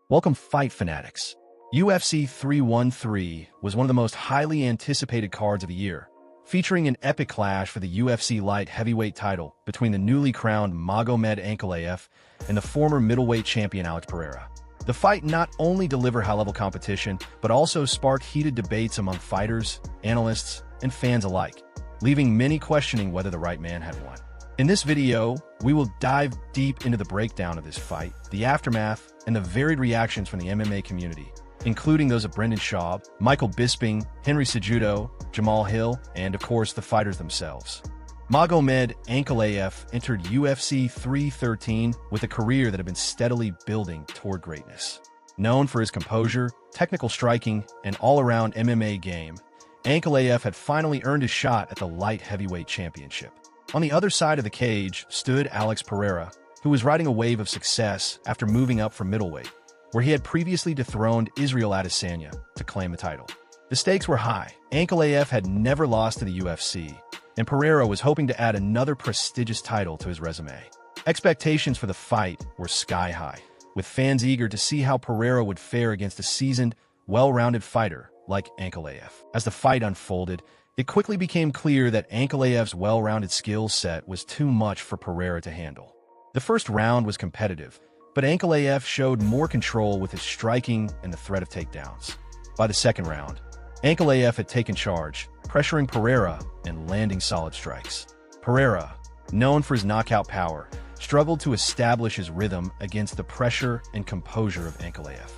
Welcome, fight fanatics. UFC 313 was one of the most highly anticipated cards of the year, featuring an epic clash for the UFC light heavyweight title between the newly crowned Magomed Ankalaev and the former middleweight champion Alex Pereira. The fight not only delivered high-level competition, but also sparked heated debates among fighters, analysts, and fans alike, leaving many questioning whether the right man had won. In this video, we will dive deep into the breakdown of this fight, the aftermath, and the varied reactions from the MMA community, including those of Brendan Schaub, Michael Bisping, Henry Cejudo, Jamal Hill, and of course the fighters themselves. Magomed Ankalaev entered UFC 313 with a career that had been steadily building toward greatness. Known for his composure, technical striking, and all-around MMA game, Ankalaev had finally earned his shot at the light heavyweight championship. On the other side of the cage stood Alex Pereira, who was riding a wave of success after moving up from middleweight, where he had previously dethroned Israel Adesanya to claim the title. The stakes were high. Ankalaev had never lost to the UFC, and Pereira was hoping to add another prestigious title to his resume. Expectations for the fight were sky-high, with fans eager to see how Pereira would fare against a seasoned, well-rounded fighter like Ankalaev. As the fight unfolded, it quickly became clear that Ankalaev's well-rounded skill set was too much for Pereira to handle. The first round was competitive, but Ankalaev showed more control with his striking and the threat of takedowns. By the second round, Ankalaev had taken charge, pressuring Pereira and landing solid strikes. Pereira, known for his knockout power, struggled to establish his rhythm against the pressure and composure of Ankalaev.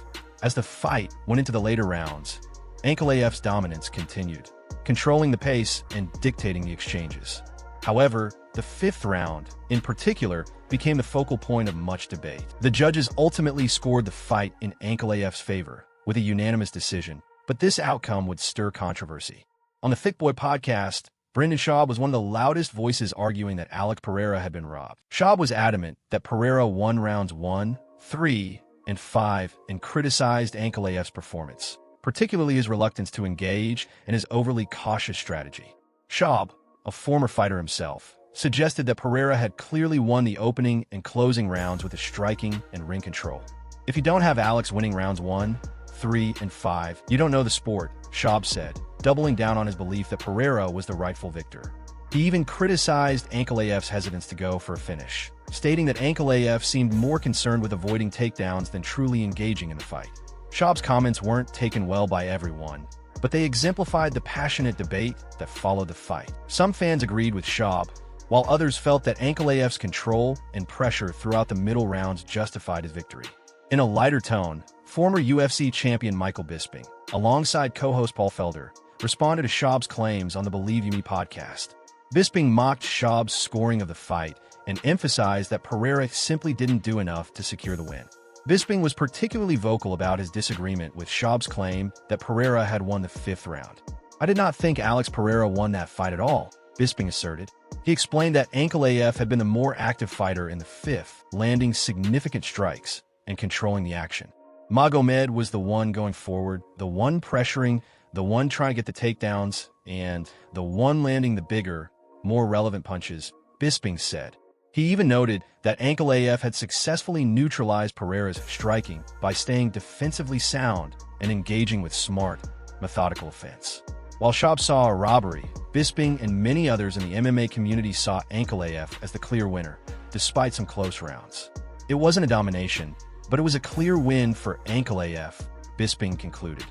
As the fight went into the later rounds, Ankalaev's dominance continued, controlling the pace and dictating the exchanges. However, the fifth round, in particular, became the focal point of much debate. The judges ultimately scored the fight in Ankalaev's favor with a unanimous decision, but this outcome would stir controversy. On the Thick Boy podcast, Brendan Schaub was one of the loudest voices arguing that Alex Pereira had been robbed. Schaub was adamant that Pereira won rounds 1, 3, and 5 and criticized Ankalaev's performance, particularly his reluctance to engage and his overly cautious strategy. Schaub, a former fighter himself, suggested that Pereira had clearly won the opening and closing rounds with his striking and ring control. If you don't have Alex winning rounds 1, 3, and 5, you don't know the sport, Schaub said, doubling down on his belief that Pereira was the rightful victor. He even criticized Ankalaev's hesitance to go for a finish, stating that Ankalaev seemed more concerned with avoiding takedowns than truly engaging in the fight. Schaub's comments weren't taken well by everyone, but they exemplified the passionate debate that followed the fight. Some fans agreed with Schaub, while others felt that Ankalaev's control and pressure throughout the middle rounds justified his victory. In a lighter tone, former UFC champion Michael Bisping, alongside co-host Paul Felder, responded to Schaub's claims on the Believe You Me podcast. Bisping mocked Schaub's scoring of the fight and emphasized that Pereira simply didn't do enough to secure the win. Bisping was particularly vocal about his disagreement with Schaub's claim that Pereira had won the fifth round. "I did not think Alex Pereira won that fight at all," Bisping asserted. He explained that Ankalaev had been the more active fighter in the fifth, landing significant strikes and controlling the action. Magomed was the one going forward, the one pressuring, the one trying to get the takedowns, and the one landing the bigger, more relevant punches, Bisping said. He even noted that Ankalaev had successfully neutralized Pereira's striking by staying defensively sound and engaging with smart, methodical offense. While Schaub saw a robbery, Bisping and many others in the MMA community saw Ankalaev as the clear winner, despite some close rounds. It wasn't a domination, but it was a clear win for Ankalaev, Bisping concluded.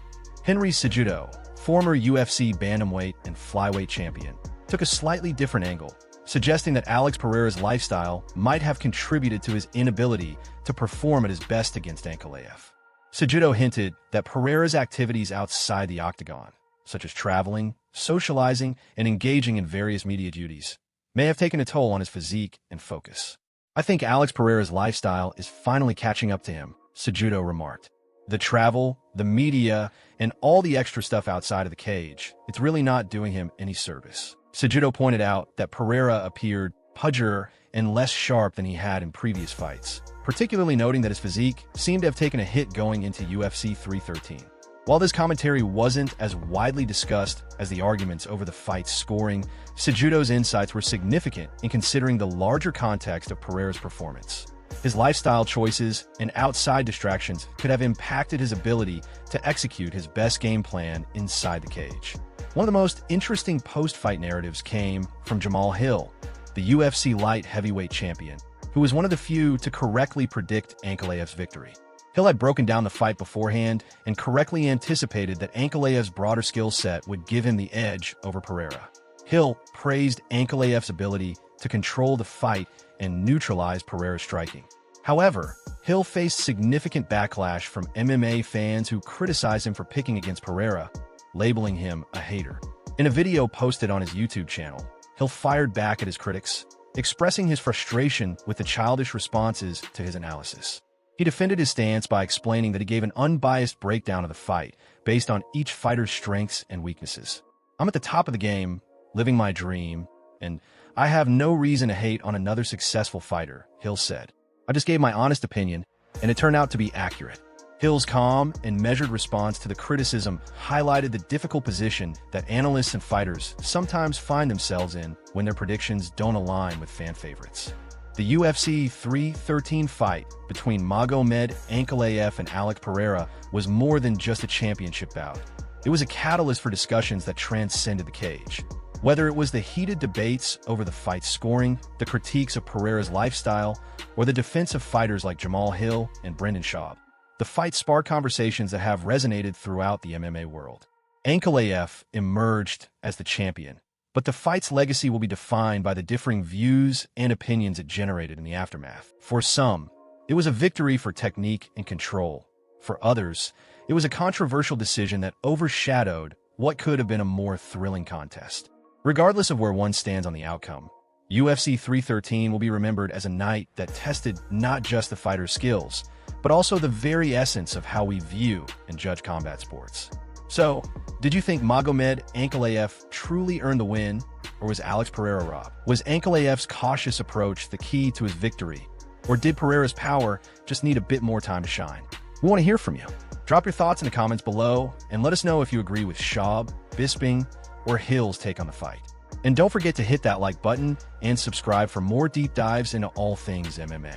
Henry Cejudo, former UFC bantamweight and flyweight champion, took a slightly different angle, suggesting that Alex Pereira's lifestyle might have contributed to his inability to perform at his best against Ankalaev. Cejudo hinted that Pereira's activities outside the octagon, such as traveling, socializing, and engaging in various media duties, may have taken a toll on his physique and focus. "I think Alex Pereira's lifestyle is finally catching up to him," Cejudo remarked. "The travel, the media, and all the extra stuff outside of the cage, it's really not doing him any service." Cejudo pointed out that Pereira appeared pudgier and less sharp than he had in previous fights, particularly noting that his physique seemed to have taken a hit going into UFC 313. While this commentary wasn't as widely discussed as the arguments over the fight's scoring, Cejudo's insights were significant in considering the larger context of Pereira's performance. His lifestyle choices and outside distractions could have impacted his ability to execute his best game plan inside the cage. One of the most interesting post-fight narratives came from Jamahal Hill, the UFC light heavyweight champion, who was one of the few to correctly predict Ankalaev's victory. Hill had broken down the fight beforehand and correctly anticipated that Ankalaev's broader skill set would give him the edge over Pereira. Hill praised Ankalaev's ability to control the fight and neutralize Pereira's striking. However, Hill faced significant backlash from MMA fans who criticized him for picking against Pereira, labeling him a hater. In a video posted on his YouTube channel, Hill fired back at his critics, expressing his frustration with the childish responses to his analysis. He defended his stance by explaining that he gave an unbiased breakdown of the fight based on each fighter's strengths and weaknesses. "I'm at the top of the game, living my dream, and I have no reason to hate on another successful fighter," Hill said. "I just gave my honest opinion, and it turned out to be accurate." Hill's calm and measured response to the criticism highlighted the difficult position that analysts and fighters sometimes find themselves in when their predictions don't align with fan favorites. The UFC 313 fight between Magomed Ankalaev and Alex Pereira was more than just a championship bout. It was a catalyst for discussions that transcended the cage. Whether it was the heated debates over the fight's scoring, the critiques of Pereira's lifestyle, or the defense of fighters like Jamahal Hill and Brendan Schaub, the fight sparked conversations that have resonated throughout the MMA world. Ankalaev emerged as the champion, but the fight's legacy will be defined by the differing views and opinions it generated in the aftermath. For some, it was a victory for technique and control. For others, it was a controversial decision that overshadowed what could have been a more thrilling contest. Regardless of where one stands on the outcome, UFC 313 will be remembered as a night that tested not just the fighter's skills, but also the very essence of how we view and judge combat sports. So, did you think Magomed Ankalaev truly earned the win, or was Alex Pereira robbed? Was Ankalaev's cautious approach the key to his victory, or did Pereira's power just need a bit more time to shine? We want to hear from you. Drop your thoughts in the comments below, and let us know if you agree with Schaub, Bisping, or Hill's take on the fight. And don't forget to hit that like button and subscribe for more deep dives into all things MMA.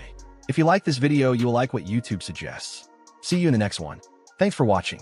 If you like this video, you will like what YouTube suggests. See you in the next one. Thanks for watching.